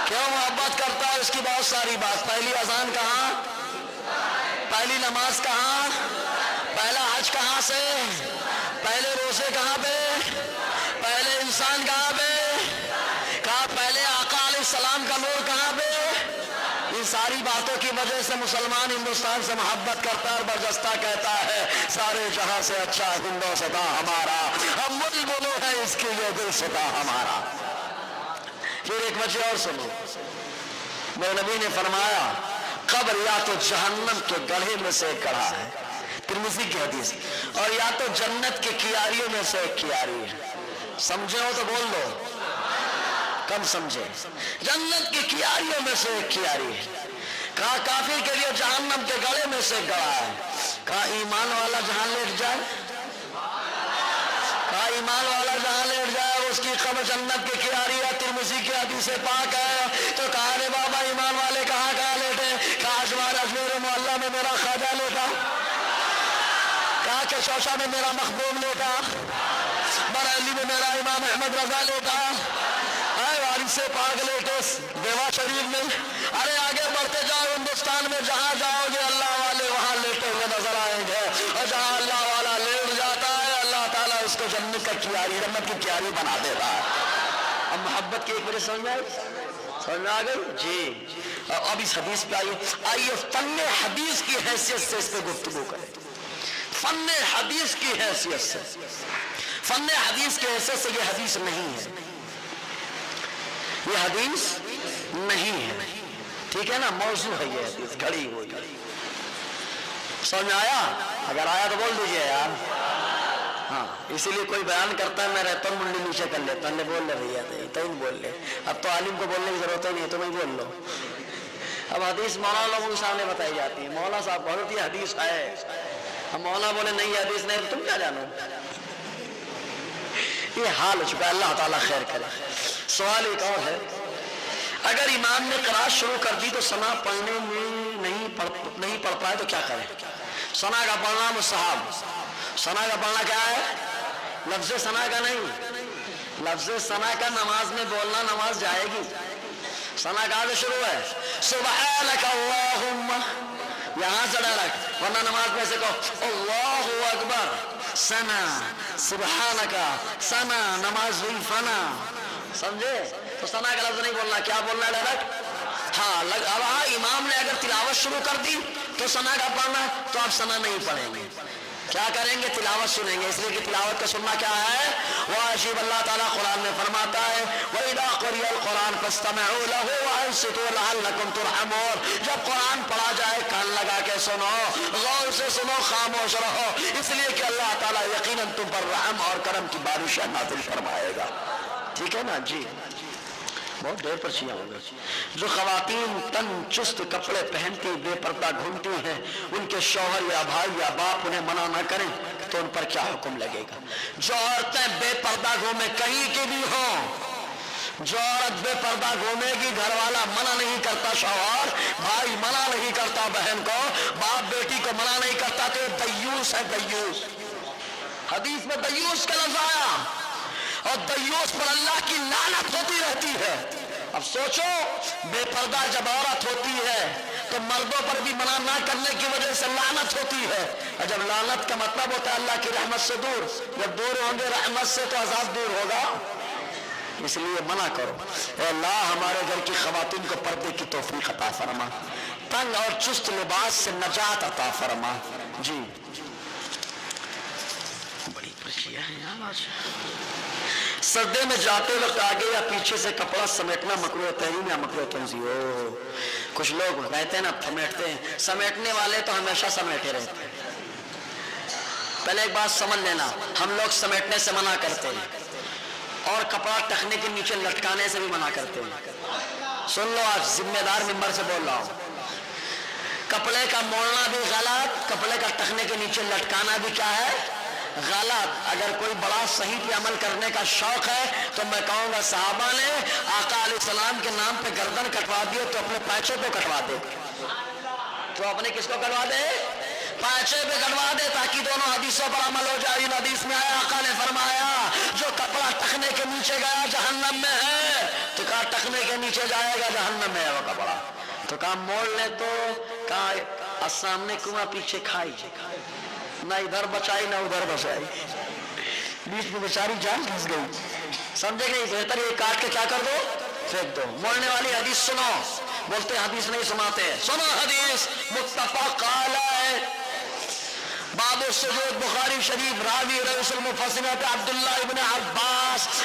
Speaker 1: کیوں محبت کرتا ہے؟ اس کی بہت ساری بات۔ پہلی اذان کہاں؟ پہلی نماز کہاں؟ پہلا حج کہاں سے؟ پہلے روزے کہاں پہ؟ پہلے انسان کہاں پہ؟ کہا پہلے آقا علیہ السلام کا نور کہاں پہ؟ ان ساری باتوں کی وجہ سے مسلمان ہندوستان سے محبت کرتا ہے اور برجستہ کہتا ہے سارے جہاں سے اچھا ہندوستان ہمارا، ہم بلبلوں ہیں اس کے لیے دل ستا ہمارا۔ پھر ایک وجہ اور سنو، میرے نبی نے فرمایا قبر یا تو جہنم کے گڑھے میں سے ایک گڑھا ہے، ترمذی کی حدیث، اور یا تو جنت کے کیاریوں میں سے ایک کیاری ہے۔ سمجھے ہو تو بول دو، کم سمجھے؟ جنت کی کیاریوں میں سے ایک کیاری ہے۔ کہا کافر کے لیے جہنم کے گڑھے میں سے ایک گڑھا ہے۔ کہا ایمان والا جہاں لیٹ جائے، کہا ایمان والا جہاں لیٹ جائے اس کی قبر جنت کی کیاری ہے، ترمذی کی حدیث پاک ہے۔ تو کہا رے بابا ایمان والے کہاں لیٹے؟ کہا اجمیر معلیٰ میں میرا خواجہ لیٹا، کہا کہ شوشہ میں میرا مخدوم لیٹا، بریلی میں میرا امام احمد رضا لیٹا، وارث پاک لیٹے دیوا شریف میں۔ ارے آگے بڑھتے جاؤ، ہندوستان میں جہاں جاؤ گے اللہ والے وہاں لیٹے ہوئے نظر آئیں گے، اور جہاں اللہ والا لیٹ جاتا ہے اللہ تعالیٰ اس کو جنت کا کیاری، رحمت کی کیاری بنا دیتا ہے۔ اب محبت کی ایک وجہ سمجھ میں آ گئی جی۔ اب اس حدیث پہ آئیے فن حدیث کی حیثیت سے اس پہ گفتگو کریں۔ فن حدیث کی حیثیت سے، فن حدیث کی حیثیت سے یہ حدیث نہیں ہے، یہ حدیث نہیں ہے، ٹھیک ہے نا، موضوع ہے یہ حدیث، کھڑی ہوئی۔ سمجھ میں آیا؟ اگر آیا تو بول دیجئے یار، ہاں اسی لیے کوئی بیان کرتا ہے میں رہتا ہوں منڈی نیچے کر لیتا ہوں، بول لے بھیا تو ہی بول لے، اب تو عالم کو بولنے کی ضرورت ہی نہیں ہے، تمہیں بول لو۔ اب حدیث مولانا لوگوں کے سامنے بتائی جاتی ہے، مولانا صاحب بہت ہی حدیث ہے، اب مولانا بولے نہیں حدیث نہیں تو تم کیا جانو؟ یہ حال ہو چکا ہے، اللہ تعالیٰ خیر کرے۔ سوال ایک اور ہے، اگر امام نے قرأت شروع کر دی تو ثنا پڑھنے میں نہیں پڑھ پائے تو کیا کریں؟ ثنا کا پڑھنا مستحب، ثنا کا پڑھنا کیا ہے؟ لفظ ثنا کا نہیں، لفظ ثنا کا نماز میں بولنا نماز جائے گی۔ ثنا کہاں سے شروع ہے؟ سبحانک اللہم، یہاں سے ڈائریکٹ، ورنہ نماز میں سے کہو اللہ اکبر ثنا، سبحانک ثنا، نماز ہوئی فنا، سمجھے؟ تو ثنا کا لفظ نہیں بولنا، کیا بولنا ہے ڈائریکٹ؟ ہاں اب امام نے اگر تلاوت شروع کر دی تو ثنا کا پڑھنا، تو آپ ثنا نہیں پڑھیں گے، کیا کریں گے؟ تلاوت سنیں گے، اس لیے کہ تلاوت کا سننا کیا ہے؟ واجب۔ اللہ تعالیٰ قرآن میں فرماتا ہے وَإِذَا قُرِئَ الْقُرْآنُ فَاسْتَمِعُوا لَهُ وَأَنصِتُوا لَعَلَّكُمْ تُرْحَمُونَ۔ جب قرآن پڑھا جائے کان لگا کے سنو، غور سے سنو، خاموش رہو، اس لیے کہ اللہ تعالیٰ یقیناً تم پر رحم اور کرم کی بارش نازل فرمائے گا، ٹھیک ہے نا جی۔ بہت دیر پر چیاں ہوں گے۔ جو خواتین تن چست کپڑے پہنتی بے پردہ گھومتی ہیں، ان کے شوہر یا بھائی یا باپ انہیں منع نہ کریں تو ان پر کیا حکم لگے گا؟ جو عورتیں بے پردہ گھومیں، کہیں کی بھی ہوں، جو عورت بے پردہ گھومے گی، گھر والا منع نہیں کرتا، شوہر بھائی منع نہیں کرتا، بہن کو، باپ بیٹی کو منع نہیں کرتا، تو دیوس ہے، دیوس۔ حدیث میں دیوس کا لفظ آیا، اور دیوس پر اللہ کی لعنت ہوتی رہتی ہے۔ اب سوچو، بے پردہ جب عورت ہوتی ہے تو مردوں پر بھی منع نہ کرنے کی وجہ سے لعنت ہوتی ہے، اور جب لعنت کا مطلب ہوتا ہے اللہ کی رحمت سے دور، جب دور ہوں گے رحمت سے تو عذاب دور ہوگا، اس لیے منع کرو۔ اے اللہ ہمارے گھر کی خواتین کو پردے کی توفیق عطا فرما، تنگ اور چست لباس سے نجات عطا فرما جی۔ بڑی پرچیاں ہیں یار آج۔ سردے میں جاتے وقت آگے یا پیچھے سے کپڑا سمیٹنا مکروہ تحریم یا مکروہ تنزیہ؟ کچھ لوگ رہتے ہیں نا سمیٹتے ہیں، سمیٹنے والے تو ہمیشہ سمیٹے رہتے ہیں۔ پہلے ایک بات سمجھ لینا، ہم لوگ سمیٹنے سے منع کرتے ہیں اور کپڑا ٹخنے کے نیچے لٹکانے سے بھی منع کرتے ہیں۔ سن لو، آج ذمہ دار ممبر سے بول رہا ہوں، کپڑے کا موڑنا بھی غلط، کپڑے کا ٹخنے کے نیچے لٹکانا بھی کیا ہے؟ غلط۔ اگر کوئی بڑا صحیح پہ عمل کرنے کا شوق ہے تو میں کہوں گا صحابہ نے آقا علیہ السلام کے نام پہ گردن کٹوا دیے تو اپنے پائچے کو کٹوا دے، تو اپنے کس کو کٹوا دے؟ پائچے پہ کٹوا دے، تاکہ دونوں حدیثوں پر عمل ہو جائے۔ ان حدیث میں آیا آقا نے فرمایا جو کپڑا ٹخنے کے نیچے گیا جہنم میں ہے، تو کہا ٹخنے کے نیچے جائے گا جہنم میں ہے وہ کپڑا، تو کہا موڑ لے، تو کہا سامنے کنواں پیچھے کھائی، نہ ادھر بچائی نہ ادھر بچائی، بیچ میں بیچاری جان پھنس گئی، سمجھے گئی؟ بہتر یہ کاٹ کے کیا کر دو، پھینک دو۔ موڑنے والی حدیث سنو، بولتے حدیث نہیں سناتے، سنو حدیث متفق علیہ، باب السجود، بخاری شریف، راوی رئیس المفسرین عبداللہ ابن عباس